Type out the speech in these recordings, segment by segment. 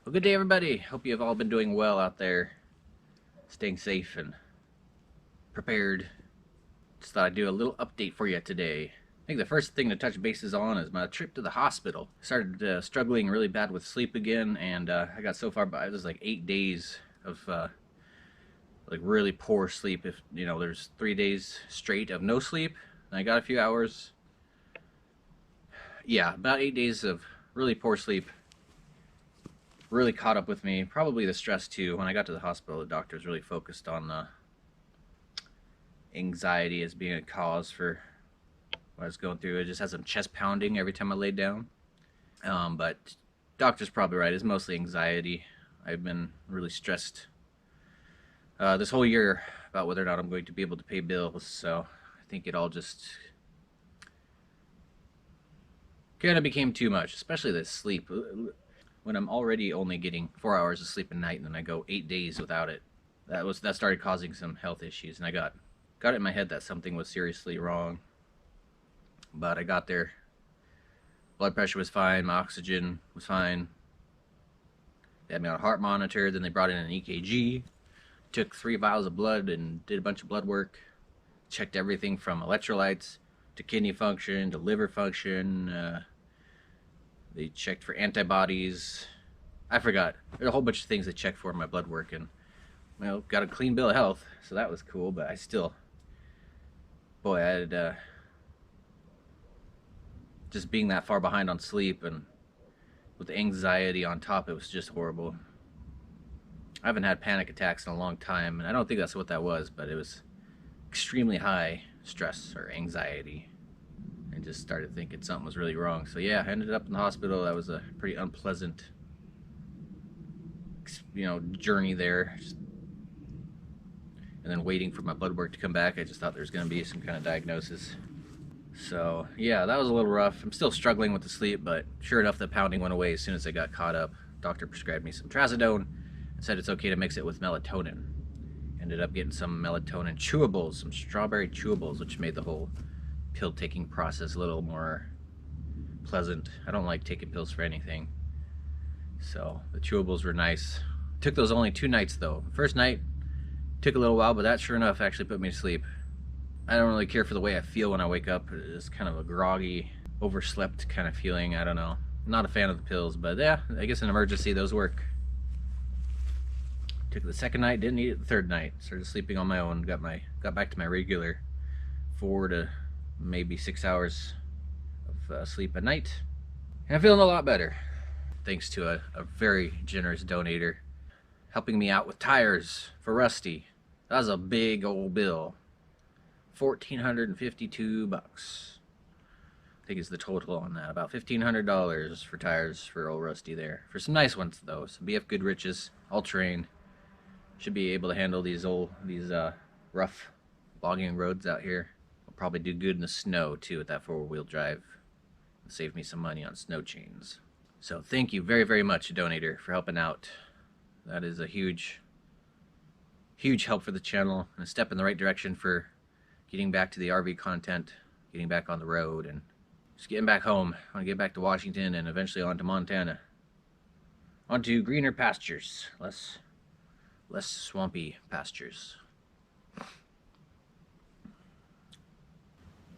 Well, good day, everybody. Hope you have all been doing well out there, staying safe and prepared. Just thought I'd do a little update for you today. I think the first thing to touch bases on is my trip to the hospital. I started struggling really bad with sleep again, and I got so far by it was like 8 days of like really poor sleep. If you know, there's 3 days straight of no sleep, and I got a few hours. Yeah, about 8 days of really poor sleep really caught up with me. Probably the stress too. When I got to the hospital, the doctors really focused on anxiety as being a cause for what I was going through. I just had some chest pounding every time I laid down. But doctor's probably right. It's mostly anxiety. I've been really stressed this whole year about whether or not I'm going to be able to pay bills. So I think it all just kind of became too much, especially the sleep. When I'm already only getting 4 hours of sleep a night, and then I go 8 days without it, that started causing some health issues, and I got it in my head that something was seriously wrong. But I got there. Blood pressure was fine. My oxygen was fine. They had me on a heart monitor. Then they brought in an EKG. Took 3 vials of blood and did a bunch of blood work. Checked everything from electrolytes to kidney function to liver function. They checked for antibodies. I forgot. There's a whole bunch of things they checked for in my blood work, and got a clean bill of health, so that was cool. But I still, boy, I had just being that far behind on sleep and with the anxiety on top, it was just horrible. I haven't had panic attacks in a long time, and I don't think that's what that was, but it was extremely high stress or anxiety. And just started thinking something was really wrong. So yeah, I ended up in the hospital. That was a pretty unpleasant, journey there. And then waiting for my blood work to come back, I just thought there was going to be some kind of diagnosis. So yeah, that was a little rough. I'm still struggling with the sleep, but sure enough, the pounding went away as soon as I got caught up. Doctor prescribed me some trazodone and said it's okay to mix it with melatonin. Ended up getting some melatonin chewables, some strawberry chewables, which made the whole pill taking process a little more pleasant. I don't like taking pills for anything, so the chewables were nice. Took those only 2 nights though. First night took a little while, but that sure enough actually put me to sleep. I don't really care for the way I feel when I wake up. It's kind of a groggy, overslept kind of feeling. I don't know. I'm not a fan of the pills, but yeah, I guess in emergency those work. Took it the second night, didn't need it the third night. Started sleeping on my own. Got back to my regular 4 to maybe 6 hours of sleep a night, and I'm feeling a lot better thanks to a very generous donator helping me out with tires for Rusty. That was a big old bill. $1,452 I think is the total on that. About $1,500 for tires for old Rusty there, for some nice ones though. Some BF Goodriches, all-terrain. Should be able to handle these rough logging roads out here. Probably do good in the snow too with that 4-wheel drive. Save me some money on snow chains. So thank you very, very much, donator, for helping out. That is a huge help for the channel and a step in the right direction for getting back to the RV content, getting back on the road, and just getting back home. I want to get back to Washington and eventually on to Montana. On to greener pastures, less swampy pastures.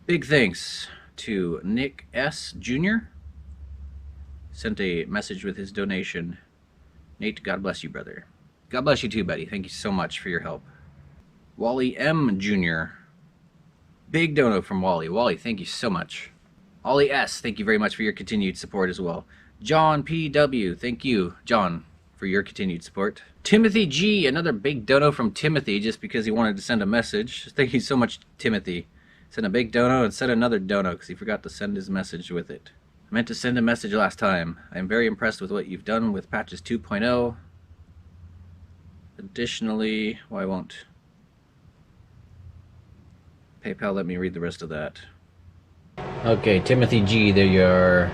Big thanks to Nick S. Jr. Sent a message with his donation. Nate, God bless you, brother. God bless you too, buddy. Thank you so much for your help. Wally M. Jr. Big dono from Wally. Wally, thank you so much. Ollie S., thank you very much for your continued support as well. John P.W., thank you, John, for your continued support. Timothy G., another big dono from Timothy just because he wanted to send a message. Thank you so much, Timothy. Sent a big dono and sent another dono because he forgot to send his message with it. I meant to send a message last time. I am very impressed with what you've done with Patches 2.0. Additionally, why won't PayPal let me read the rest of that? Okay, Timothy G, there you are.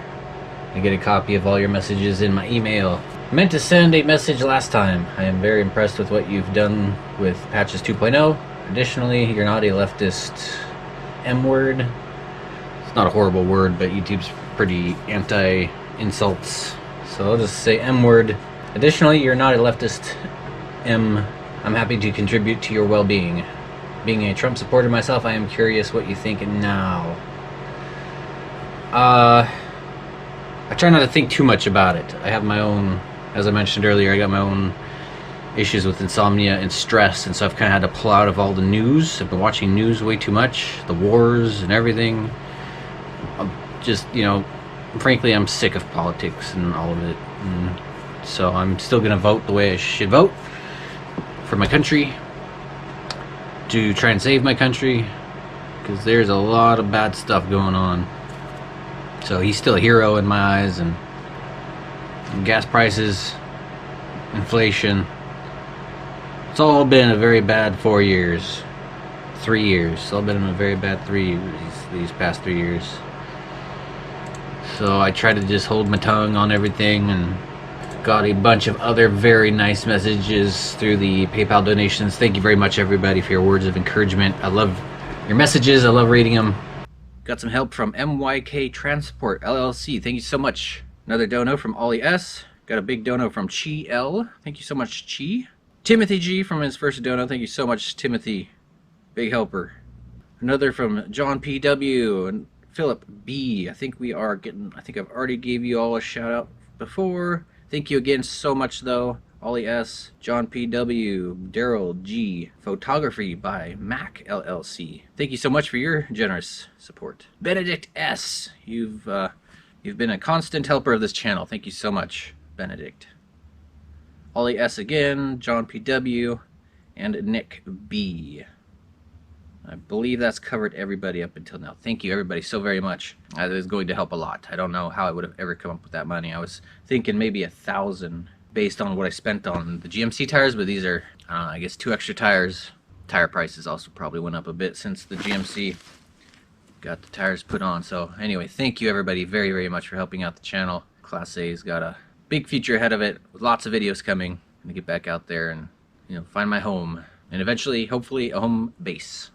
I get a copy of all your messages in my email. I meant to send a message last time. I am very impressed with what you've done with Patches 2.0. Additionally, you're not a leftist M-word. It's not a horrible word, but YouTube's pretty anti-insults. So I'll just say M-word. Additionally, you're not a leftist. I'm happy to contribute to your well-being. Being a Trump supporter myself, I am curious what you think now. I try not to think too much about it. I have my own, as I mentioned earlier, I got my own issues with insomnia and stress, and so I've kind of had to pull out of all the news. I've been watching news way too much, the wars and everything. I'm just, frankly, I'm sick of politics and all of it. And so I'm still going to vote the way I should vote for my country, to try and save my country, because there's a lot of bad stuff going on. So he's still a hero in my eyes, and gas prices, inflation, it's all been a very bad 4 years, 3 years. It's all been a very bad these past 3 years. So I try to just hold my tongue on everything, and got a bunch of other very nice messages through the PayPal donations. Thank you very much, everybody, for your words of encouragement. I love your messages. I love reading them. Got some help from MYK Transport LLC. Thank you so much. Another dono from Ollie S. Got a big dono from Chi L. Thank you so much, Chi. Timothy G from his first dono. Thank you so much, Timothy. Big helper. Another from John P.W. and Philip B. I think I've already gave you all a shout out before. Thank you again so much, though. Ollie S, John P.W, Daryl G, Photography by Mac LLC. Thank you so much for your generous support. Benedict S, you've been a constant helper of this channel. Thank you so much, Benedict. Ollie S again, John P.W, and Nick B. I believe that's covered everybody up until now. Thank you, everybody, so very much. That is going to help a lot. I don't know how I would have ever come up with that money. I was thinking maybe 1,000 based on what I spent on the GMC tires, but these are, I guess, 2 extra tires. Tire prices also probably went up a bit since the GMC got the tires put on. So anyway, thank you, everybody, very, very much for helping out the channel. Class A's got a big future ahead of it, with lots of videos coming. I'm gonna get back out there and, find my home, and eventually, hopefully, a home base.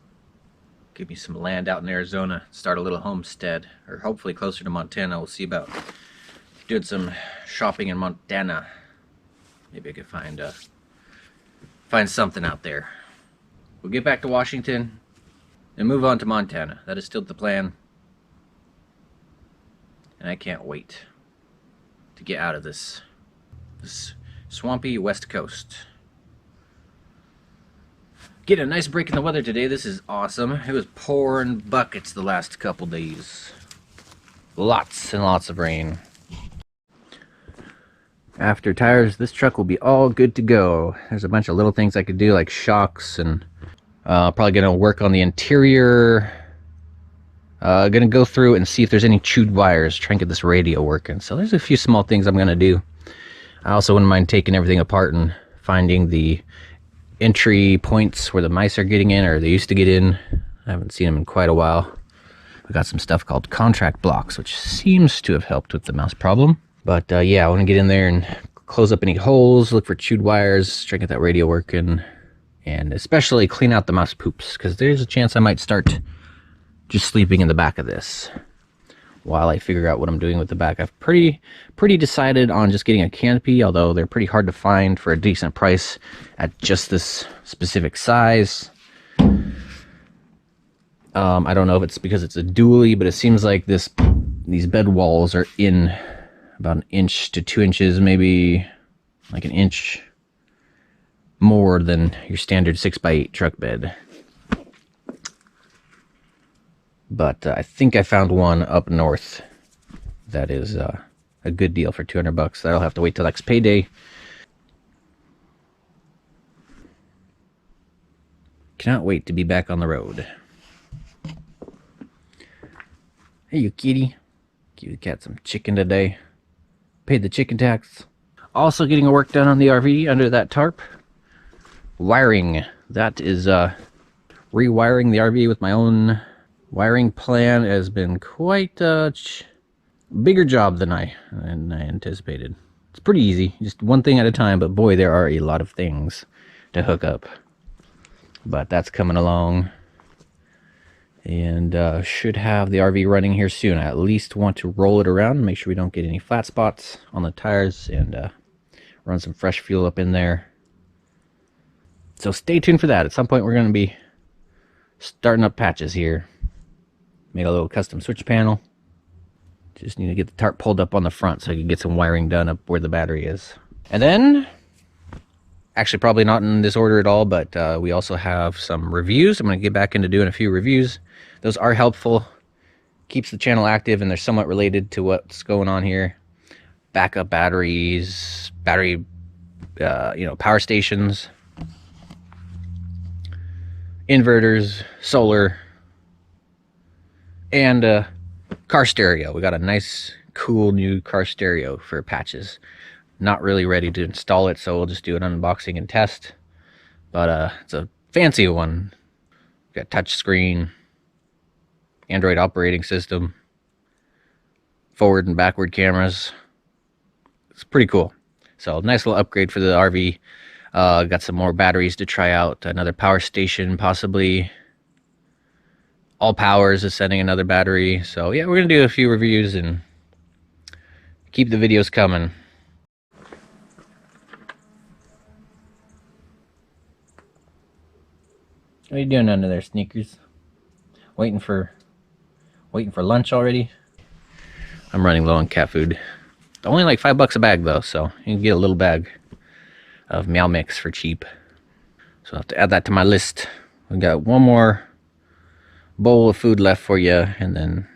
Give me some land out in Arizona, start a little homestead, or hopefully closer to Montana. We'll see about doing some shopping in Montana. Maybe I could find something out there. We'll get back to Washington and move on to Montana. That is still the plan, and I can't wait to get out of this swampy West Coast. Getting a nice break in the weather today. This is awesome. It was pouring buckets the last couple days. Lots and lots of rain. After tires, this truck will be all good to go. There's a bunch of little things I could do, like shocks, and probably gonna work on the interior. Gonna go through and see if there's any chewed wires, try and get this radio working. So there's a few small things I'm gonna do. I also wouldn't mind taking everything apart and finding the entry points where the mice are getting in, or they used to get in. I haven't seen them in quite a while. We got some stuff called contract blocks, which seems to have helped with the mouse problem. But yeah, I want to get in there and close up any holes, look for chewed wires, try and get that radio working, and especially clean out the mouse poops, because there's a chance I might start just sleeping in the back of this while I figure out what I'm doing with the back. I've pretty decided on just getting a canopy, although they're pretty hard to find for a decent price at just this specific size. I don't know if it's because it's a dually, but it seems like these bed walls are in about 1 inch to 2 inches, maybe like 1 inch more than your standard 6x8 truck bed. But I think I found one up north that is a good deal for $200. That'll have to wait till next payday. Cannot wait to be back on the road. Hey, you kitty. Give the cat some chicken today. Paid the chicken tax. Also getting work done on the RV under that tarp. Wiring. That is rewiring the RV with my own wiring plan. Has been quite a bigger job than I anticipated. It's pretty easy, just one thing at a time, but boy, there are a lot of things to hook up. But that's coming along, and should have the RV running here soon. I at least want to roll it around, make sure we don't get any flat spots on the tires, and Run some fresh fuel up in there. So stay tuned for that. At some point we're going to be starting up patches here. Made a little custom switch panel. Just need to get the tarp pulled up on the front so I can get some wiring done up where the battery is. And then, actually probably not in this order at all, but we also have some reviews. I'm going to get back into doing a few reviews. Those are helpful. Keeps the channel active, and they're somewhat related to what's going on here. Backup batteries, battery, power stations, inverters, solar, and car stereo. We got a nice, cool new car stereo for patches. Not really ready to install it, so we'll just do an unboxing and test. But it's a fancy one. Got touch screen, Android operating system, forward and backward cameras. It's pretty cool. So nice little upgrade for the RV. Got some more batteries to try out. Another power station, possibly. All Powers is sending another battery. So yeah, we're gonna do a few reviews and keep the videos coming. What are you doing under there, Sneakers? Waiting for lunch already? I'm running low on cat food. Only like $5 a bag though, so you can get a little bag of Meow Mix for cheap. So I'll have to add that to my list. We got one more bowl of food left for you, and then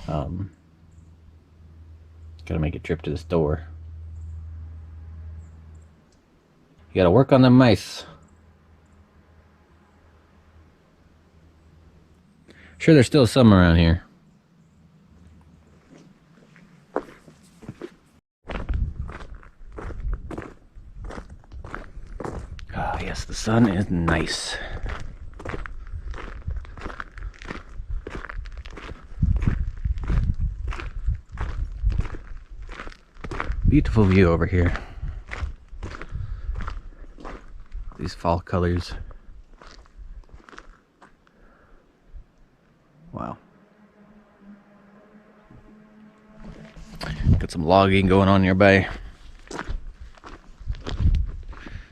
gotta make a trip to the store. You gotta work on the mice. Sure, there's still some around here. Ah, yes, the sun is nice. Beautiful view over here. These fall colors. Wow. Got some logging going on nearby.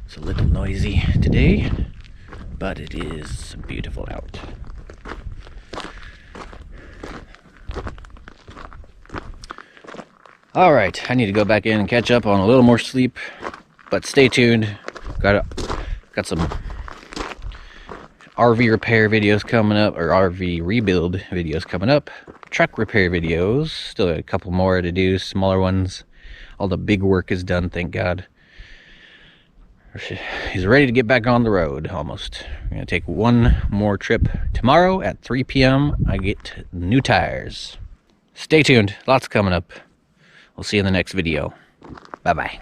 It's a little noisy today, but it is beautiful out. All right, I need to go back in and catch up on a little more sleep, but stay tuned. Got some RV repair videos coming up, or RV rebuild videos coming up. Truck repair videos, still a couple more to do, smaller ones. All the big work is done, thank God. He's ready to get back on the road, almost. I'm gonna take one more trip. Tomorrow at 3 p.m. I get new tires. Stay tuned, lots coming up. We'll see you in the next video. Bye-bye.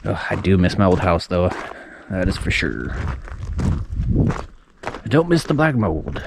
Oh, I do miss my old house, though. That is for sure. I don't miss the black mold.